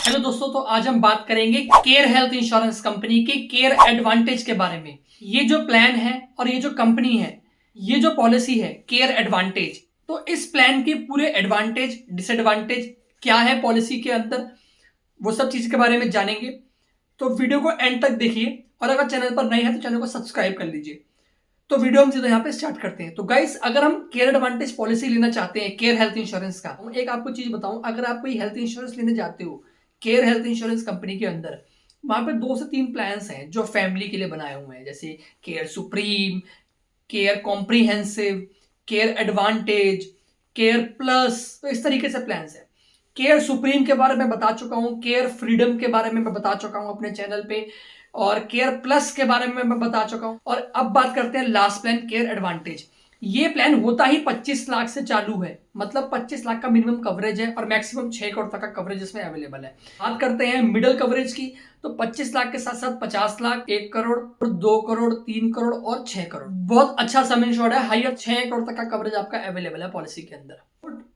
Hello दोस्तों, तो आज हम बात करेंगे केयर हेल्थ इंश्योरेंस कंपनी के केयर एडवांटेज के बारे में। ये जो प्लान है और ये जो कंपनी है, ये जो पॉलिसी है केयर एडवांटेज, तो इस प्लान के पूरे एडवांटेज डिसएडवांटेज क्या है पॉलिसी के अंदर, वो सब चीज के बारे में जानेंगे। तो वीडियो को एंड तक देखिए और अगर चैनल पर नए हैं तो चैनल को सब्सक्राइब कर लीजिए। तो वीडियो हम सीधे यहाँ पे स्टार्ट करते हैं। तो गाइस, अगर हम केयर एडवांटेज पॉलिसी लेना चाहते हैं केयर हेल्थ इंश्योरेंस का, एक आपको चीज बताऊं, अगर आप कोई हेल्थ इंश्योरेंस लेने जाते हो केयर हेल्थ इंश्योरेंस कंपनी के अंदर, वहां पे 2 से 3 प्लान्स हैं जो फैमिली के लिए बनाए हुए हैं, जैसे care supreme, care comprehensive, care advantage, care plus. तो इस तरीके से प्लान्स है। केयर सुप्रीम के बारे में बता चुका हूं, केयर फ्रीडम के बारे में मैं बता चुका हूं अपने चैनल पे, और केयर प्लस के बारे में मैं बता चुका हूं। और अब बात करते हैं लास्ट प्लान केयर एडवांटेज। ये प्लान होता ही 25 लाख से चालू है, मतलब 25 लाख का मिनिमम कवरेज है और मैक्सिमम 6 करोड़ तक का कवरेज इसमें अवेलेबल है। बात करते हैं मिडिल कवरेज की, तो 25 लाख के साथ साथ 50 लाख, 1 करोड़, 2 करोड़, 3 करोड़ और 6 करोड़। बहुत अच्छा सम इंश्योर्ड है, हायर 6 करोड़ तक का कवरेज आपका अवेलेबल है पॉलिसी के अंदर।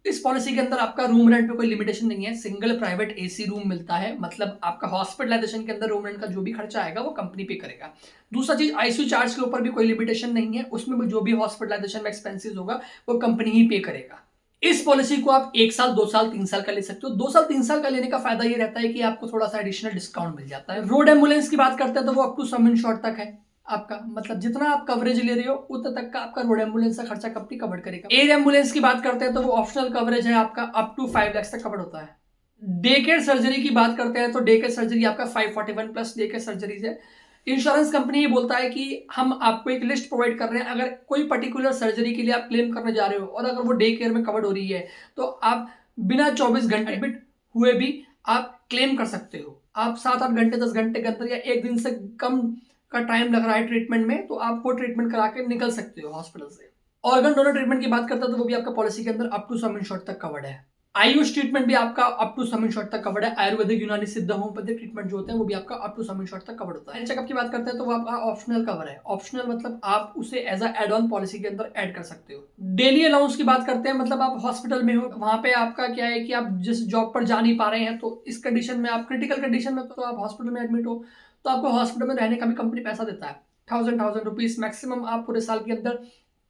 इस पॉलिसी के अंदर आपका रूम रेंट पे कोई लिमिटेशन नहीं है, सिंगल प्राइवेट एसी रूम मिलता है, मतलब आपका हॉस्पिटलाइजेशन के अंदर रूम रेंट का जो भी खर्चा आएगा वो कंपनी पे करेगा। दूसरा चीज, आईसीयू चार्ज के ऊपर भी कोई लिमिटेशन नहीं है, उसमें भी जो भी हॉस्पिटलाइजेशन में एक्सपेंसेस होगा वो कंपनी ही पे करेगा। इस पॉलिसी को आप 1 साल, 2 साल, 3 साल का ले सकते हो। 2 साल 3 साल का लेने का फायदा ये रहता है कि आपको थोड़ा सा एडिशनल डिस्काउंट मिल जाता है। रोड एम्बुलेंस की बात करते हैं तो वो अप टू सम इंश्योर्ड तक है आपका, मतलब जितना आप कवरेज ले रहे हो उतना तक का आपका रोड एम्बुलेंस का खर्चा कंपनी कवर करेगा। एयर एम्बुलेंस की बात करते हैं तो वो ऑप्शनल कवरेज है आपका, अप टू 5 लाख तक कवर होता है। डे केयर सर्जरी की बात करते हैं तो डे केयर सर्जरी आपका 541 प्लस डे केयर सर्जरीज है। इंश्योरेंस कंपनी ये बोलता है कि हम आपको एक लिस्ट प्रोवाइड कर रहे हैं, अगर कोई पर्टिकुलर सर्जरी के लिए आप क्लेम करने जा रहे हो और अगर वो डे केयर में कवर्ड हो रही है तो आप बिना 24 घंटे एडमिट हुए भी आप क्लेम कर सकते हो। आप 7-8 घंटे, 10 घंटे के अंदर या एक दिन से कम का टाइम लग रहा है ट्रीटमेंट में, तो आप वो ट्रीटमेंट करा के निकल सकते हो हॉस्पिटल से। ऑर्गन डोनर ट्रीटमेंट की बात करते हैं तो वो भी आपका पॉलिसी के अंदर अप टू सम इंश्योर्ड तक कवर्ड है। आयुष ट्रीटमेंट भी आपका अप टू सम इंश्योर्ड तक कवर्ड है। आयुर्वेदिक, यूनानी, सिद्ध, होम्योपैथिक ट्रीटमेंट जो होते हैं वो भी आपका अप टू सम इंश्योर्ड तक कवर्ड होता है। चेकअप की बात करते हैं तो वो आपका ऑप्शनल कवर है। ऑप्शनल मतलब आप उसे as a add on policy के अंदर ऐड कर सकते हो। डेली अलाउंस की बात करते हैं, मतलब आप हॉस्पिटल में हो, वहां पे आपका क्या है कि आप जिस जॉब पर जा नहीं पा रहे हैं, तो इस कंडीशन में, आप क्रिटिकल कंडीशन में तो आप हॉस्पिटल में एडमिट हो, तो आपको हॉस्पिटल में रहने का भी कंपनी पैसा देता है। 1000 रुपीज मैक्सिमम आप पूरे साल के अंदर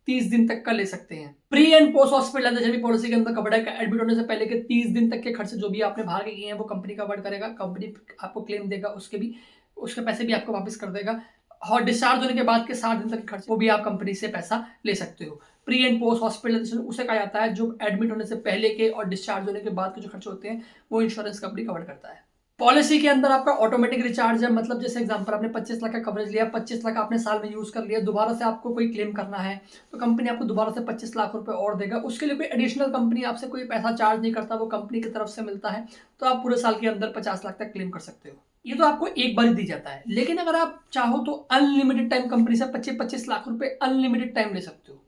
30 दिन तक का ले सकते हैं। प्री एंड पोस्ट हॉस्पिटलाइजेशन भी पॉलिसी के अंदर कवर्ड है। एडमिट होने से पहले के 30 दिन तक के खर्चे जो भी आपने बाहर के किए हैं वो कंपनी कवर करेगा। कंपनी आपको क्लेम देगा, उसके पैसे भी आपको वापस कर देगा। और डिस्चार्ज होने के बाद के 60 दिन तक के खर्चे वो भी आप कंपनी से पैसा ले सकते हो। प्री एंड पोस्ट हॉस्पिटलाइजेशन उसे कहा जाता है जो एडमिट होने से पहले के और डिस्चार्ज होने के बाद के जो खर्चे होते हैं वो इंश्योरेंस कंपनी कवर करता है। पॉलिसी के अंदर आपका ऑटोमेटिक रिचार्ज है, मतलब जैसे एग्जांपल आपने 25 लाख का कवरेज लिया, 25 लाख आपने साल में यूज कर लिया, दोबारा से आपको कोई क्लेम करना है तो कंपनी आपको दोबारा से 25 लाख रुपए और देगा। उसके लिए कोई एडिशनल कंपनी आपसे कोई पैसा चार्ज नहीं करता, वो कंपनी की तरफ से मिलता है। तो आप पूरे साल के अंदर 50 लाख तक क्लेम कर सकते हो। ये तो आपको एक बार ही दी जाता है, लेकिन अगर आप चाहो तो अनलिमिटेड टाइम कंपनी से 25-25 लाख रुपए अनलिमिटेड टाइम ले सकते हो।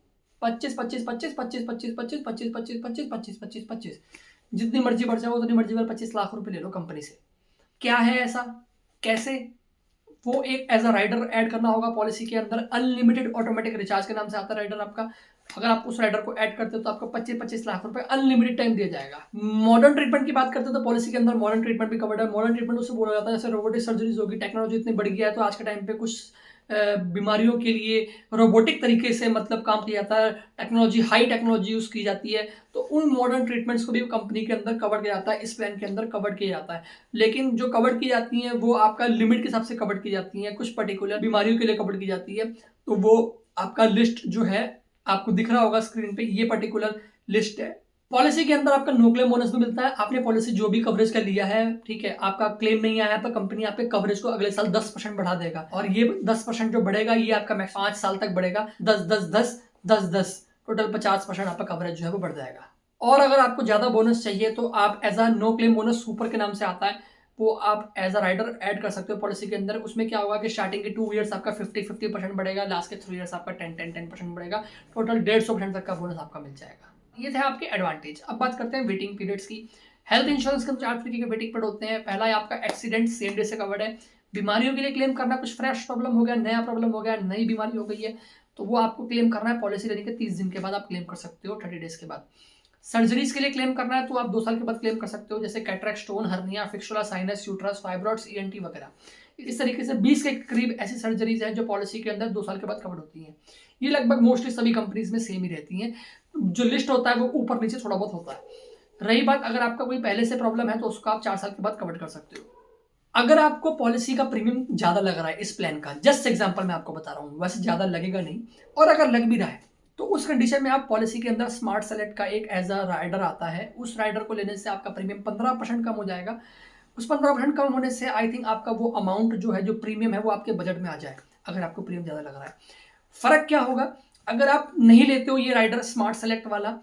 25 जितनी मर्जी बढ़ जाओ उतनी मर्जी 25 लाख रुपए ले लो कंपनी से। क्या है ऐसा, कैसे? वो एक एज अ राइडर ऐड करना होगा पॉलिसी के अंदर। अनलिमिटेड ऑटोमेटिक रिचार्ज के नाम से आता है राइडर आपका। अगर आप उस राइडर को ऐड करते हो तो आपको 25-25 लाख रुपए अनलिमिटेड टाइम दिया जाएगा। मॉडर्न ट्रीटमेंट की बात करते हैं तो पॉलिसी के अंदर मॉडर्न ट्रीटमेंट भी कवर्ड है। मॉडर्न ट्रीटमेंट उससे बोला जाता है जैसे रोबोटिक सर्जरीज होगी। टेक्नोलॉजी इतनी बढ़ गया है तो आज के टाइम पे कुछ बीमारियों के लिए रोबोटिक तरीके से मतलब काम किया जाता है, टेक्नोलॉजी, हाई टेक्नोलॉजी यूज की जाती है। तो उन मॉडर्न ट्रीटमेंट्स को भी कंपनी के अंदर कवर किया जाता है, इस प्लान के अंदर कवर किया जाता है। लेकिन जो कवर की जाती हैं वो आपका लिमिट के हिसाब से कवर की जाती हैं, कुछ पर्टिकुलर बीमारियों के लिए कवर की जाती है। तो वो आपका लिस्ट जो है आपको दिख रहा होगा स्क्रीन पे, ये पर्टिकुलर लिस्ट है। पॉलिसी के अंदर आपका नो क्लेम बोनस भी मिलता है। आपने पॉलिसी जो भी कवरेज का लिया है, ठीक है, आपका क्लेम नहीं आया तो कंपनी आपके कवरेज को अगले साल 10% बढ़ा देगा, और ये 10% जो बढ़ेगा ये आपका 5 साल तक बढ़ेगा। 10-10-10-10-10 टोटल 50% आपका कवरेज जो है वो बढ़ जाएगा। और अगर आपको ज्यादा बोनस चाहिए तो आप as a no claim bonus super के नाम से आता है, वो आप एज अ राइडर ऐड कर सकते हो पॉलिसी के अंदर। उसमें क्या होगा कि स्टार्टिंग के 2 ईयर्स आपका 50% बढ़ेगा, लास्ट के 3 ईयर्स आपका 10% बढ़ेगा, टोटल 150% तक का बोनस आपका मिल जाएगा। ये थे आपके एडवांटेज। अब बात करते हैं वेटिंग पीरियड्स की। हेल्थ इंश्योरेंस के 4 तरीके के वेटिंग पीरियड होते हैं। पहला है आपका एक्सीडेंट, सेम डे से कवर्ड है। बीमारियों के लिए क्लेम करना, कुछ फ्रेश प्रॉब्लम हो गया, नया प्रॉब्लम हो गया, नई बीमारी हो गई है, तो वो आपको क्लेम करना है पॉलिसी लेने के 30 दिन के बाद आप क्लेम कर सकते हो, 30 डेज के बाद। सर्जरीज के लिए क्लेम करना है तो आप 2 साल के बाद क्लेम कर सकते हो, जैसे cataract, stone, hernia, fistula, sinus, uterus, fibroids, ENT वगैरह। इस तरीके से 20 के करीब ऐसी सर्जरीज हैं जो पॉलिसी के अंदर 2 साल के बाद कवर होती हैं। ये लगभग मोस्टली सभी कंपनीज में सेम ही रहती हैं। जो लिस्ट होता है वो ऊपर नीचे थोड़ा बहुत होता है। रही बात अगर आपका कोई पहले से प्रॉब्लम है तो उसको आप 4 साल के बाद कवर कर सकते हो। अगर आपको पॉलिसी का प्रीमियम ज़्यादा लग रहा है इस प्लान का, जस्ट एग्जांपल मैं आपको बता रहा हूँ, वैसे ज़्यादा लगेगा नहीं, और अगर लग भी रहा है तो उस कंडीशन में आप पॉलिसी के अंदर स्मार्ट सेलेक्ट का एक एज अ राइडर आता है, उस राइडर को लेने से आपका प्रीमियम 15% कम हो जाएगा। उस 15% कम होने से आई थिंक आपका वो अमाउंट जो है, जो प्रीमियम है, वो आपके बजट में आ जाएगा, अगर आपको प्रीमियम ज़्यादा लग रहा है। फ़र्क क्या होगा अगर आप नहीं लेते हो ये राइडर स्मार्ट सेलेक्ट वाला,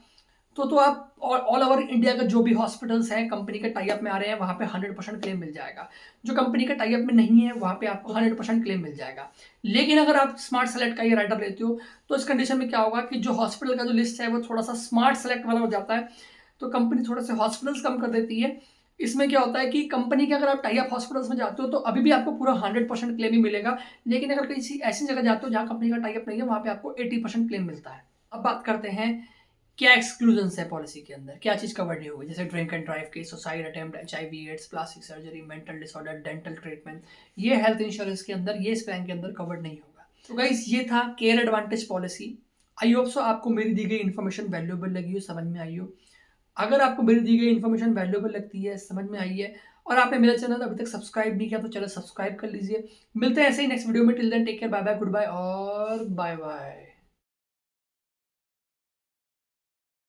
तो आप ऑल ओवर इंडिया का जो भी हॉस्पिटल्स हैं कंपनी के टाई अप में आ रहे हैं वहाँ पे 100% क्लेम मिल जाएगा। जो कंपनी के टाई अप में नहीं है वहाँ पे आपको 100% क्लेम मिल जाएगा। लेकिन अगर आप स्मार्ट सेलेक्ट का ये राइडर लेते हो तो इस कंडीशन में क्या होगा कि जो हॉस्पिटल का जो लिस्ट है वो थोड़ा सा स्मार्ट सेलेक्ट वाला हो जाता है, तो कंपनी थोड़े से हॉस्पिटल्स कम कर देती है। इसमें क्या होता है कि कंपनी के अगर आप टाई अप हॉस्पिटल्स में जाते हो तो अभी भी आपको पूरा 100% क्लेम ही मिलेगा, लेकिन अगर किसी ऐसी जगह जाते हो जहाँ कंपनी का टाई अप नहीं है वहाँ पे आपको 80% क्लेम मिलता है। अब बात करते हैं क्या एक्सक्लूजन्स है पॉलिसी के अंदर, क्या चीज़ कवर नहीं होगी, जैसे drink and drive case, suicide attempt, HIV AIDS, plastic surgery, mental disorder, dental treatment, ये हेल्थ इंश्योरेंस के अंदर, ये इस प्लान के अंदर कवर नहीं होगा। तो गाइस ये था care advantage policy. I hope so आपको मेरी दी गई इन्फॉर्मेशन वैल्यूएबल लगी हो, समझ में आई हो। अगर आपको मेरी दी गई इन्फॉर्मेशन वैल्यूएबल लगती है, समझ में आई है, और आपने मेरा चैनल अभी तक सब्सक्राइब नहीं किया तो चैनल सब्सक्राइब कर लीजिए। मिलते हैं ऐसे ही नेक्स्ट वीडियो में। Till then take care, bye bye, goodbye और बाय बाय।